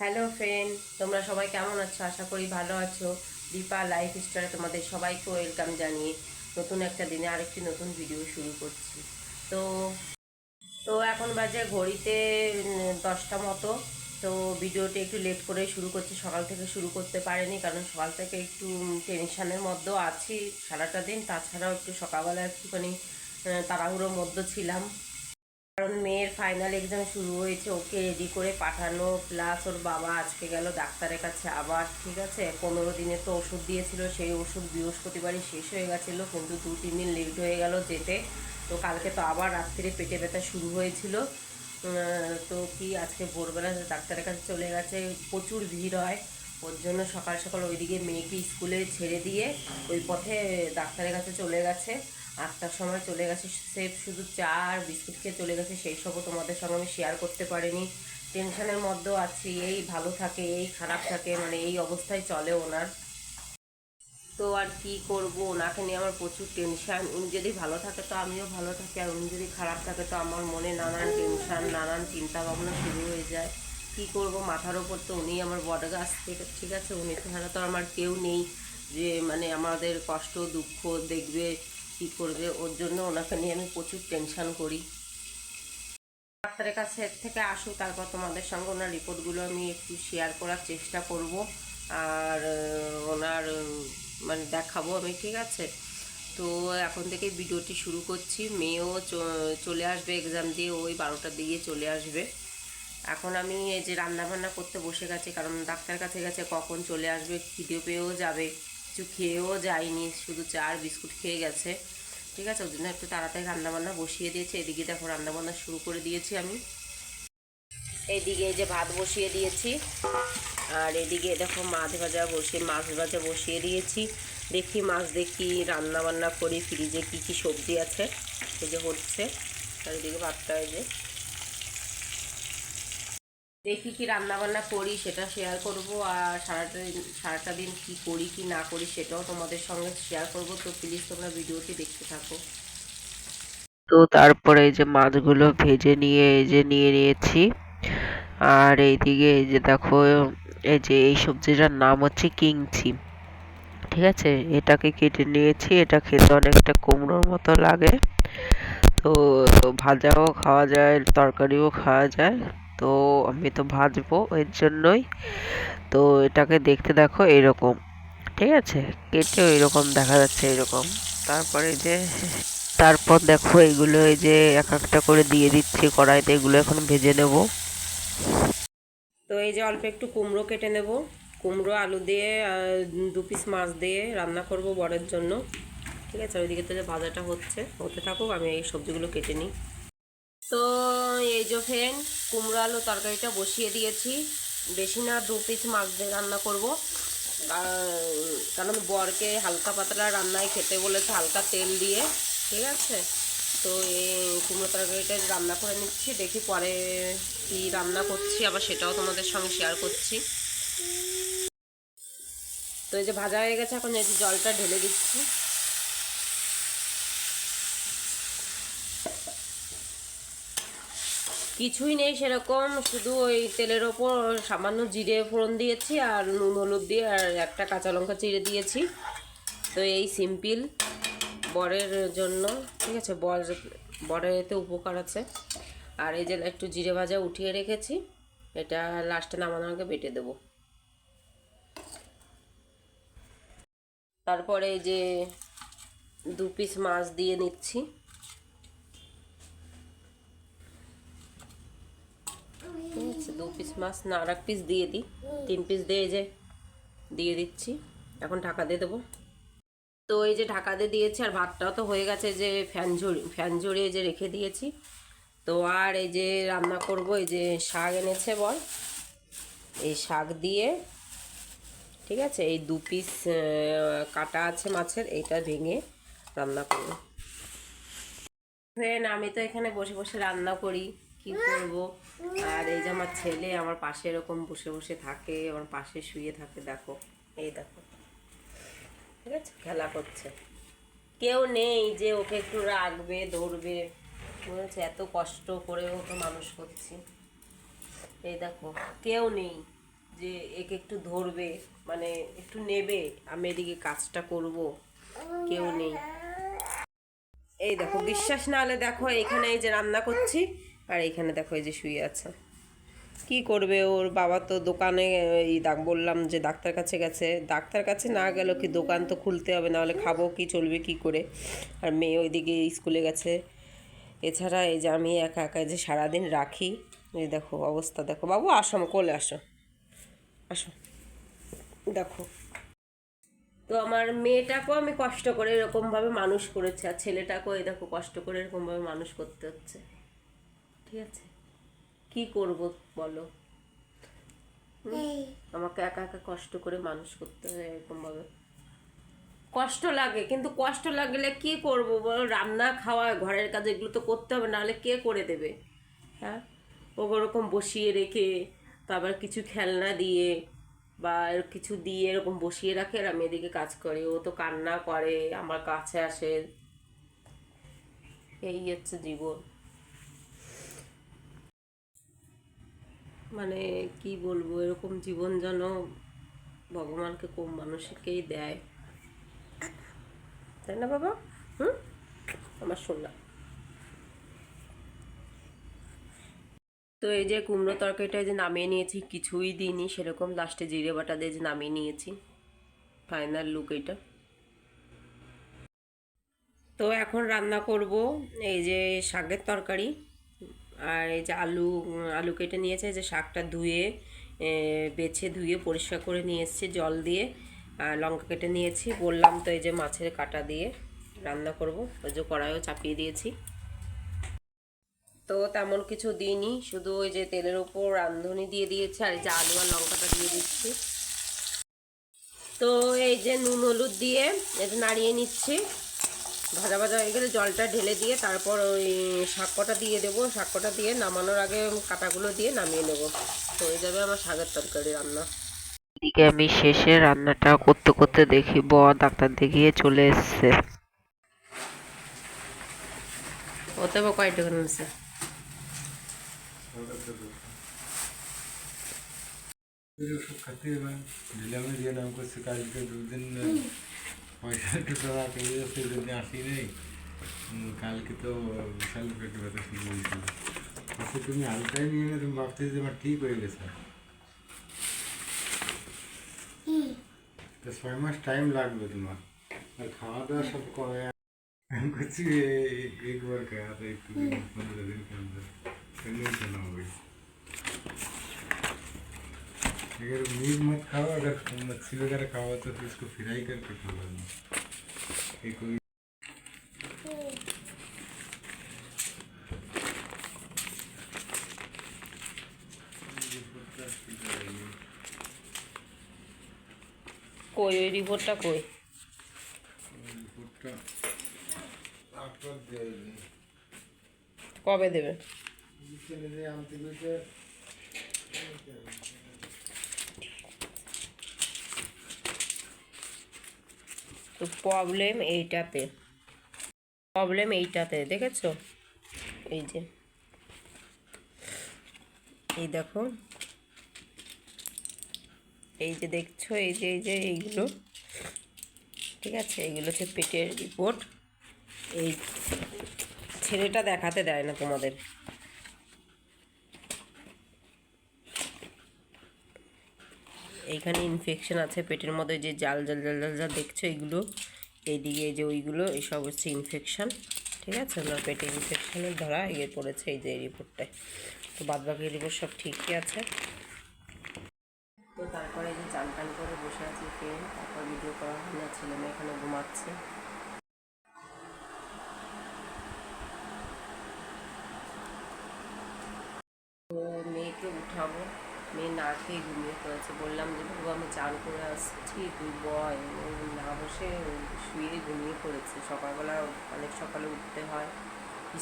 Hello friend, তোমরা সবাই কেমন আছো? আশা করি ভালো আছো। দীপা লাইফ স্টাইলে তোমাদের সবাইকে ওয়েলকাম জানিয়ে নতুন একটা দিনে আরেকটি নতুন ভিডিও শুরু করছি। তো তো এখন বাজে ঘড়িতে 10টা মতো। তো ভিডিওটি একটু লেট করে শুরু করছি, সকাল থেকে শুরু করতে পারিনি কারণ সকাল থেকে একটু টেনশানের মধ্যেও আছি সারাটা দিন। তাছাড়াও একটু সকালবেলা একটুখানি তাড়াহুড়োর মধ্যে ছিলাম, কারণ মেয়ের ফাইনাল এক্সাম শুরু হয়েছে, ওকে রেডি করে পাঠানো, প্লাস ওর বাবা আজকে গেল ডাক্তারের কাছে আবার। ঠিক আছে, 15 দিনে তো ওষুধ দিয়েছিল, সেই ওষুধ বৃহস্পতিবারই শেষ হয়ে গেছিলো, কিন্তু 2-3 দিন লেট হয়ে গেল যেতে। তো কালকে তো আবার রাত্রিরে পেটে ব্যথা শুরু হয়েছিল। তো কি আজকে ভোরবেলা ডাক্তারের কাছে চলে গেছে, প্রচুর ভিড় হয়, ওর জন্য সকাল সকাল ওইদিকে মেয়েকে স্কুলে ছেড়ে দিয়ে ওই পথে ডাক্তারের কাছে চলে গেছে। 8টার সময় চলে গেছে, সে শুধু চা আর বিস্কুট খেয়ে চলে গেছে, সেই সবও তোমাদের সঙ্গে আমি শেয়ার করতে পারিনি। টেনশনের মধ্যেও আছি, এই ভালো থাকে এই খারাপ থাকে, মানে এই অবস্থায় চলে ওনার। তো আর কি করব, ওনাকে নিয়ে আমার প্রচুর টেনশান। উনি যদি ভালো থাকে তো আমিও ভালো থাকি, আর উনি যদি খারাপ থাকে তো আমার মনে নানান টেনশান, নানান চিন্তা ভাবনা শুরু হয়ে যায়। কি করব, মাথার ওপর তো উনি আমার বটগাছ থেকে, ঠিক আছে, উনি ছাড়া তো আমার কেউ নেই যে মানে আমাদের কষ্ট দুঃখ দেখবে, কি করবে। ওর জন্য ওনাকে নিয়ে আমি প্রচুর টেনশান করি। ডাক্তারের কাছে থেকে আসুক, তারপর তোমাদের সঙ্গে ওনার রিপোর্টগুলো আমি একটু শেয়ার করার চেষ্টা করব, আর ওনার মানে দেখাবো আমি, ঠিক আছে। তো এখন থেকে ভিডিওটি শুরু করছি। মেয়েও চলে আসবে এক্সাম দিয়ে, ওই 12টা দিয়ে চলে আসবে। এখন আমি এই যে রান্না বান্না করতে বসে গেছি, কারণ ডাক্তার কাছে গেছে, কখন চলে আসবে, খিদে পেয়েও যাবে, কিছু খেয়েও যায়নি, শুধু চা আর বিস্কুট খেয়ে গেছে। ঠিক আছে, ওই জন্য একটু তাড়াতাড়ি রান্নাবান্না বসিয়ে দিয়েছি। এদিকে দেখো রান্নাবান্না শুরু করে দিয়েছি আমি। এইদিকে এই যে ভাত বসিয়ে দিয়েছি, আর এদিকে দেখো মাছ ভাজা বসিয়ে দিয়েছি। দেখি রান্না বান্না করি, ফ্রিজে কি কি সবজি আছে, এই যে হচ্ছে। আর এদিকে ভাতটা এই যে দেখি কি রান্না বান্না করি সেটা শেয়ার করব, আর সারাটা দিন কি করি কি না করি সেটাও তোমাদের সঙ্গে শেয়ার করব। তো প্লিজ তোমরা ভিডিওটি দেখতে থাকো। তো তারপরে এই যে মাছগুলো ভেজে নিয়ে এই যে নিয়ে নিয়েছি, আর এইদিকে এই যে দেখো, এই যে এই সবজিটার নাম হচ্ছে কিংচিম। ঠিক আছে, এটাকে কেটে নিয়েছি, এটা খেতে অনেকটা কুমড়োর মতো লাগে। তো ভাজাও খাওয়া যায়, তরকারিও খাওয়া যায়। তো আমি তো ভাজবো এর জন্যই। তো এটাকে দেখতে দেখো এরকম, ঠিক আছে, কেটে এরকম দেখা যাচ্ছে এরকম। তারপরে যে তারপর দেখো এগুলো এই যে এক একটা করে দিয়ে দিচ্ছি কড়াইতে, এগুলো এখন ভেজে নেব। তো এই যে অল্প একটু কুমড়ো কেটে নেব, কুমড়ো আলু দিয়ে 2 পিস মাছ দিয়ে রান্না করব বরের জন্য। ঠিক আছে, ওইদিকে তো যে ভাজাটা হতে থাকুক, আমি এই সবজিগুলো কেটে নিই। তো এই যে ফ্রেন্ড, কুমড়ো আলু তরকারিটা বসিয়ে দিয়েছি। বেশি না, 2 পিস মাছ দিয়ে রান্না করব, কারণ বরকে হালকা পাতলা রান্নায় খেতে বলেছে, হালকা তেল দিয়ে। ঠিক আছে, তো এই কুমড়ো তরকারিটা রান্না করে নিচ্ছি, দেখি পরে কি রান্না করছি আবার সেটাও তোমাদের সঙ্গে শেয়ার করছি। তো এই যে ভাজা হয়ে গেছে, এখন এই যে জলটা ঢেলে দিচ্ছি। কিছুই নেই সেরকম, শুধু ওই তেলের ওপর সামান্য জিরে ফোড়ন দিয়েছি, আর নুন হলুদ দিয়ে, আর একটা কাঁচা লঙ্কা চিড়ে দিয়েছি। তো এই সিম্পল বরের জন্য, ঠিক আছে, বরের এতে উপকার আছে। আর এই যে একটু জিরে ভাজা উঠিয়ে রেখেছি, এটা লাস্টে নামানোর আগে বেটে দেবো। তারপরে এই যে 2 পিস মাছ দিয়ে নিচ্ছি। ঠিক আছে, 2 পিস মাছ না, আর 1 পিস দিয়ে দিই, 3 পিস দিয়ে এই যে দিয়ে দিচ্ছি। এখন ঢাকা দিয়ে দেবো। তো এই যে ঢাকা দিয়ে দিয়েছি, আর ভাতটাও তো হয়ে গেছে, যে ফ্যান ঝরিয়ে যে রেখে দিয়েছি। তো আর এই যে রান্না করব, এই যে শাক এনেছে বল, এই শাক দিয়ে, ঠিক আছে, এই 2 পিস কাটা আছে মাছের, এইটা ভেঙে রান্না করব। ফ্রেন্ড, আমি তো এখানে বসে বসে রান্না করি, কি করব। আর এই যে আমার ছেলে আমার পাশে এরকম বসে বসে থাকে, আমার পাশে শুয়ে থাকে, দেখো, এই দেখো, ঠিক আছে, খেলা করছে। কেউ নেই যে ওকে একটু রাখবে, ধরবে, বুঝেছে, এত কষ্ট করে ওকে মানুষ করছি। এই দেখো, কেউ নেই যে একে একটু ধরবে, মানে একটু নেবে, আমি এদিকে কাজটা করব, কেউ নেই। এই দেখো, বিশ্বাস না হলে দেখো, এখানে এই যে রান্না করছি, আর এখানে দেখো এই যে শুয়ে আছে। কি করবে, ওর বাবা তো দোকানে, এই বললাম যে ডাক্তার কাছে গেছে, ডাক্তার কাছে না গেলেও কি, দোকান তো খুলতে হবে, না হলে খাবো কি, চলবে কি করে। আর মেয়ে ওইদিকে স্কুলে গেছে। এছাড়া এই যে আমি একা একা যে সারাদিন রাখি, এই দেখো অবস্থা, দেখো। বাবু আসো, কোলে আসো, আসো, দেখো। তো আমার মেয়েটাকেও আমি কষ্ট করে এরকমভাবে মানুষ করেছি, আর ছেলেটাকেও এই দেখো কষ্ট করে এরকমভাবে মানুষ করতে হচ্ছে, ঠিক আছে। কি করব বলো, আমাকে একা একা কষ্ট করে মানুষ করতে হয় এরকমভাবে। কষ্ট লাগে, কিন্তু কষ্ট লাগলে কি করব বলো, রান্না খাওয়া ঘরের কাজ এগুলো তো করতে হবে, নাহলে কে করে দেবে। হ্যাঁ, ওরকম বসিয়ে রেখে, তারপর কিছু খেলনা দিয়ে বা কিছু দিয়ে এরকম বসিয়ে রাখে, আর আমি এদিকে কাজ করি। ও তো কান্না করে, আমার কাছে আসে, এই হচ্ছে জীবন। মানে কি বলবো, এরকম জীবন যেন ভগবানকে কম মানুষকেই দেয়, তাই না বাবা? হুম, আমার সোনা। তো এই যে কুমড়ো তরকারিটা যে নামিয়ে নিয়েছি, কিছুই দিইনি সেরকম, লাস্টে জিরে বাটা দিয়ে যে নামিয়ে নিয়েছি, ফাইনাল লুক এটা। তো এখন রান্না করব এই যে শাকের তরকারি, আর এই যে আলু কেটে নিয়েছে, যে শাকটা ধুয়ে বেছে ধুয়ে পরিষ্কার করে নিয়ে এসেছি জল দিয়ে, আর লঙ্কা কেটে নিয়েছি, বললাম তো, এই যে মাছের কাঁটা দিয়ে রান্না করব, ওই যে কড়াইও চাপিয়ে দিয়েছি। তো তেমন কিছু দিইনি, শুধু ওই যে তেলের উপর রাঁধুনি দিয়ে দিয়েছি, আর এই যে আলু আর লঙ্কাটা দিয়ে দিচ্ছি। তো এই যে নুন হলুদ দিয়ে এটা নাড়িয়ে নিচ্ছি, ভাজা ভাজা হয়ে গেলে জলটা ঢেলে দিয়ে তারপর ওই শাক কটা দিয়ে দেবো, শাক কটা দিয়ে নামানোর আগে কাঁটাগুলো দিয়ে নামিয়ে নেবো, তো হয়ে যাবে আমার শাকের তরকারি রান্না। এদিকে আমি শেষে রান্নাটা করতে করতে দেখি বর ডাক্তার দেখিয়ে চলে এসছে। ওতে বা কয়টা আছে? ওষুধ খাতে হবে, ঢিলামি দিয়ে নাম করছে, কালকে দুদিন পয়সা টাকা পেয়ে যাচ্ছে, যদি আসি নেই, কালকে তো বিশাল পেটে ব্যথা শুরু হয়েছিল। আচ্ছা, তুমি হালকাই নিয়ে না, তুমি ভাবতে যে আমার ঠিক হয়ে গেছে, তো 6 মাস টাইম লাগবে তোমার, আর খাওয়া দাওয়া সব কমে। আমি করছি একবার খাওয়া তো একটু 15 দিন के अंदर नहीं खाना होगा। अगर मीट मत खाओ, अगर मच्छी वगैरह खाओ तो फिर इसको फ्राई करके खा लेना। ये कोई কই ওই রিপোর্টটা কই? रिपोर्टটা আপনার দেয়নি, কবে দেবে? বিকেলে যে আনতে গেছে। তো প্রবলেম এইটাতে দেখেছো, এই যে, এই দেখো, এই যে দেখছো, এই যে এইগুলো, ঠিক আছে, এইগুলো হচ্ছে পেটের রিপোর্ট। এই ছেলেটা দেখাতে দেয় না তোমাদের। এইখানে ইনফেকশন আছে পেটের মধ্যে, যে জাল জাল জাল জাল যা দেখছো এইগুলো, এইদিকে এই যে ওইগুলো, এইসব হচ্ছে ইনফেকশান, ঠিক আছে, ওনার পেটে ইনফেকশানের ধরা পড়েছে এই যে এই রিপোর্টটায়। তো বাদবাকি রিপোর্ট সব ঠিকই আছে। তো তারপরে যে চান টান করে বসে আছি ফ্রেন্ড, তারপর ভিডিও করা হয় না, ছেলে মেয়ে এখানে ঘুমাচ্ছে। তো মেয়েকে উঠাবো, মেয়ে না খেয়ে ঘুমিয়ে পড়েছে, বললাম যে বাবু আমি চান করে আসছি, তুই বয়, না বসে শুয়ে ঘুমিয়ে পড়েছে। সকালবেলা অনেক সকালে উঠতে হয়,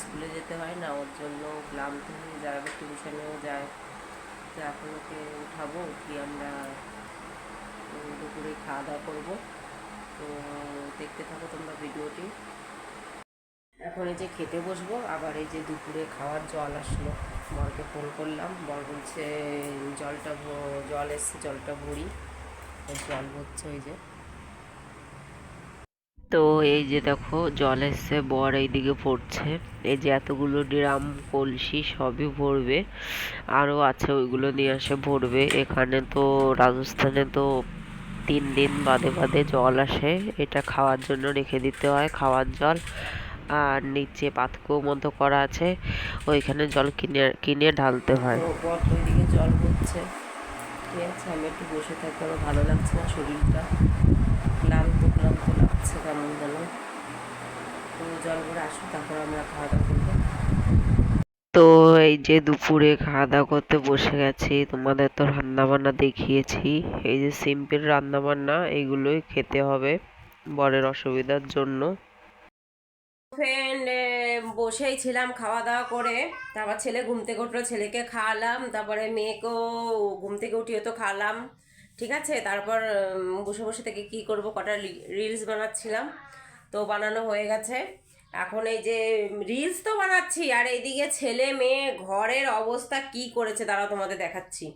স্কুলে যেতে হয় না, ওর জন্য ক্লান্ত হয়ে যায়, আবার টিউশনেও যায়। তো এখন ওকে উঠাবো, উঠিয়ে আমরা দুপুরে খাওয়া দাওয়া করবো। তো দেখতে থাকো তোমরা ভিডিওটি। এখন এই যে খেতে বসবো, আবার এই যে দুপুরে খাওয়ার জল আসলো, বরকে ফোন করলাম, বর বলছে জল এসছে, জলটা ভরি, জল ভরছে। ওই যে তো এই যে দেখো জল এসছে, বর এইদিকে ভরছে। এই যে এতগুলো ড্রাম কলসি সবই ভরবে, আরও আছে ওইগুলো নিয়ে আসে ভরবে। এখানে তো রাজস্থানে তো 3 দিন বাদে বাদে জল আসে, এটা খাওয়ার জন্য রেখে দিতে হয়, খাওয়ার জল। আর নিচে পাতকুয়ো মতো করা আছে, ওইখানে জল কিনে কিনে ঢালতে হয়। বর ওইদিকে জল হচ্ছে, ঠিক আছে। আমি একটু বসে থাকতে আমার ভালো লাগছে না, শরীরটা ক্লান্ত ক্লান্ত লাগছে কেমন যেন। তো জল ভরে আসুন, তারপর আমরা খাওয়া দাওয়া করবো। তো এই যে দুপুরে খাওয়া দাওয়া করতে বসে গেছি, তোমাদের তো রান্না বান্না দেখিয়েছি। এই যে সিম্পল রান্না বান্না, এইগুলোই খেতে হবে বরের অসুবিধার জন্য। ফ্রেন্ড বসেই ছিলাম খাওয়া দাওয়া করে, তারপর ছেলে ঘুম থেকে উঠলো, ছেলেকে খাওয়ালাম, তারপরে মেয়েকেও ঘুম থেকে উঠিয়ে তো খাওয়ালাম, ঠিক আছে। তারপর বসে বসে থেকে কি করব, কটা রিলস বানাচ্ছিলাম, তো বানানো হয়ে গেছে। এখন এই যে রিলস তো বানাচ্ছি, আর এইদিকে ছেলে মেয়ে ঘরের অবস্থা কি করেছে দাঁড়াও তোমাদের দেখাচ্ছি।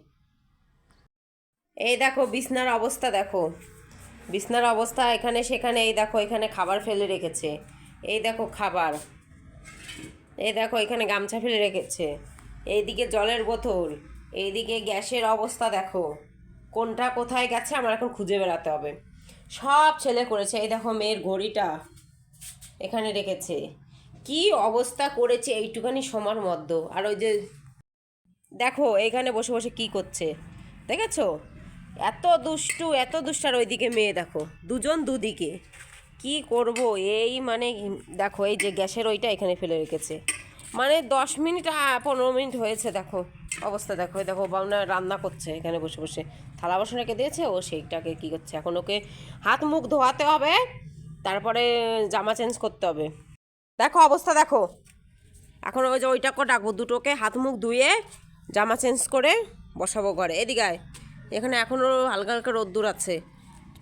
এই দেখো বিছনার অবস্থা দেখো, বিছনার অবস্থা এখানে সেখানে। এই দেখো এখানে খাবার ফেলে রেখেছে, এই দেখো খাবার, এই দেখো এখানে গামছা ফেলে রেখেছে, এইদিকে জলের বোতল, এইদিকে গ্যাসের অবস্থা দেখো, কোনটা কোথায় গেছে আমার এখন খুঁজে বেড়াতে হবে। সব ছেলে করেছে। এই দেখো মেয়ের ঘড়িটা এখানে রেখেছে, কি অবস্থা করেছে এইটুখানি সময়ের মধ্যে। আর ওই যে দেখো এইখানে বসে বসে কি করছে দেখেছো, এত দুষ্টু এত দুষ্ট। আর ওইদিকে মেয়ে দেখো, দুজন দুদিকে কি করব এই মানে দেখো এই যে গ্যাসের ওইটা এখানে ফেলে রেখেছে, মানে 10 মিনিট 15 মিনিট হয়েছে, দেখো অবস্থা দেখো। দেখো বাবনা রান্না করছে এখানে বসে বসে, থালা বাসন রেখে দিয়েছে, ও সেইটাকে কী করছে। এখন ওকে হাত মুখ ধোয়াতে হবে, তারপরে জামা চেঞ্জ করতে হবে। দেখো অবস্থা দেখো, এখন ওই যে ওইটাকে ডাকবো, দুটোকে হাত মুখ ধুয়ে জামা চেঞ্জ করে বসাবো ঘরে। এদিকে আয়, এখানে এখনও হালকা হালকা রোদ্দুর আছে,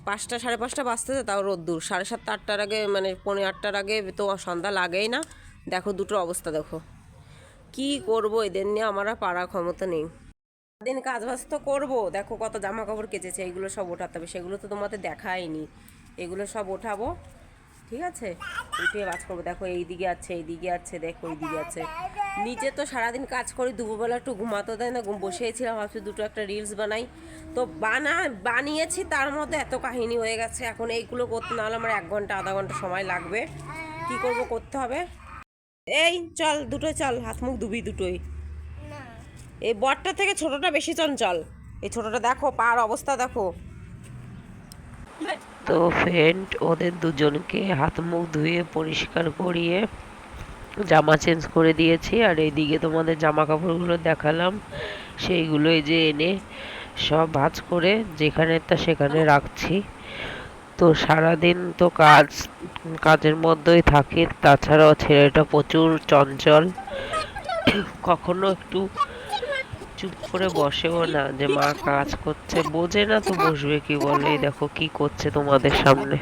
5টা 5:30 বাজতেছে, তাও রোদ্দুর। 7:30 8টার আগে মানে 7:45-8টার আগে তো সন্ধ্যা লাগেই না। দেখো দুটোর অবস্থা দেখো, কি করব এদের নিয়ে, আমার আর পাড়ার ক্ষমতা নেই। দিন কাজ বাজ তো করবো, দেখো কত জামা কাপড় কেচেছে, এইগুলো সব ওঠাতে হবে, সেগুলো তো তোমাদের দেখায়নি, এগুলো সব ওঠাবো, ঠিক আছে। উঠিয়ে বাজ করবো। দেখো এইদিকে আছে, এইদিকে আছে, দেখো এইদিকে আছে। নিচে তো সারাদিন কাজ করি, দুপুরবেলা একটু ঘুমাতে দেয় না, বসেছিলাম ভাবছি দুটো একটা রিলস বানাই, তো বানিয়েছি, তার মধ্যে এত কাহিনী হয়ে গেছে। এখন এইগুলো করতে না হলে আমার 1 ঘন্টা আধা ঘন্টা সময় লাগবে, কি করব করতে হবে। এই চল দুটোই চল, হাত মুখ ধুবি দুটোই। এই বড়টা থেকে ছোটটা বেশি চঞ্চল, এই ছোটটা দেখো পার অবস্থা দেখো। তো ফ্রেন্ড ওদের দুজনকে হাত মুখ ধুয়ে পরিষ্কার করিয়ে জামা চেঞ্জ করে দিয়েছি। আর এইদিকে তোমাদের জামা কাপড়গুলো দেখালাম, সেইগুলো এই যে এনে সব ভাঁজ করে যেখানে তা সেখানে রাখছি। তো সারাদিন তো কাজের মধ্যেই থাকি, তাছাড়াও ছেলেটা প্রচুর চঞ্চল, কখনো একটু চুপ করে বসেও না, যে মা কাজ করছে বোঝে না, তো বসবে কি বলে। এই দেখো কি করছে তোমাদের সামনে।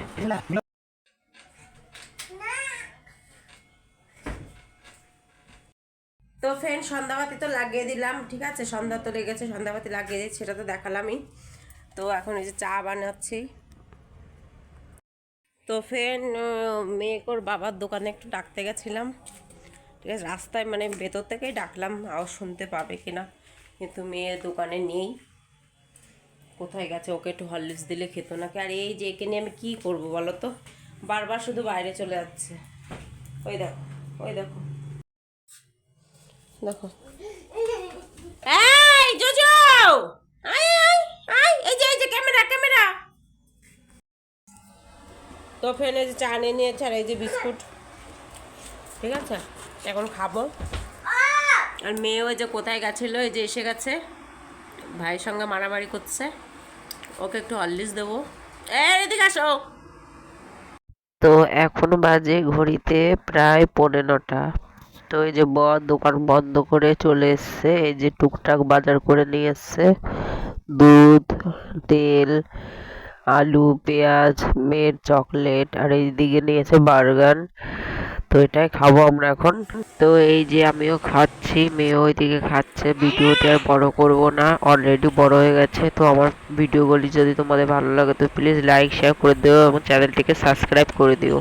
তো ফ্রেন্ড সন্ধ্যাবাতি তো লাগিয়ে দিলাম, ঠিক আছে, সন্ধ্যা তো লেগেছে, সন্ধ্যাবাতি লাগিয়ে দিচ্ছি, সেটা তো দেখালামই। তো এখন এই যে চা বানাচ্ছি। তো ফ্রেন্ড মেয়েকে ওর বাবার দোকানে একটু ডাকতে গেছিলাম, ঠিক আছে, রাস্তায় মানে ভেতর থেকেই ডাকলাম, আওয়াজ শুনতে পাবে কিনা, কিন্তু মেয়ের দোকানে নেই, কোথায় গেছে। ওকে একটু হরলিক্স দিলে খেত নাকি। আর এই যে একে নিয়ে আমি কী করবো বলো তো, বারবার শুধু বাইরে চলে যাচ্ছে। ওই দেখো, ওই দেখো, দেখো, এই জোজো, আয় আয় আয়, এই যে ক্যামেরা ক্যামেরা। তো ফ্রেন্ড এই যে চা নিয়ে নিয়েছে, আর এই যে বিস্কুট, ঠিক আছে, এখন খাবো। আর মেয়ে ওই যে কোথায় গেছিলো, এই যে এসে গেছে, ভাইয়ের সঙ্গে মারামারি করছে, ওকে একটু হরলিক্স দেবো। এদিকে আসো। তো এখন বাজে ঘড়িতে প্রায় 9:45, তো এই যে বর দোকান বন্ধ করে চলে এসছে, এই যে টুকটাক বাজার করে নিয়ে এসছে, দুধ, তেল, আলু, পেঁয়াজ, মেয়ের চকলেট, আর এইদিকে নিয়েছে বার্গার। তো এটাই খাবো আমরা এখন। তো এই যে আমিও খাচ্ছি, মেয়ে ওইদিকে খাচ্ছে। ভিডিওতে আর বড় করব না, অলরেডি বড় হয়ে গেছে। তো আমার ভিডিওগুলি যদি তোমাদের ভালো লাগে তো প্লিজ লাইক শেয়ার করে দিও এবং চ্যানেলটিকে সাবস্ক্রাইব করে দিও।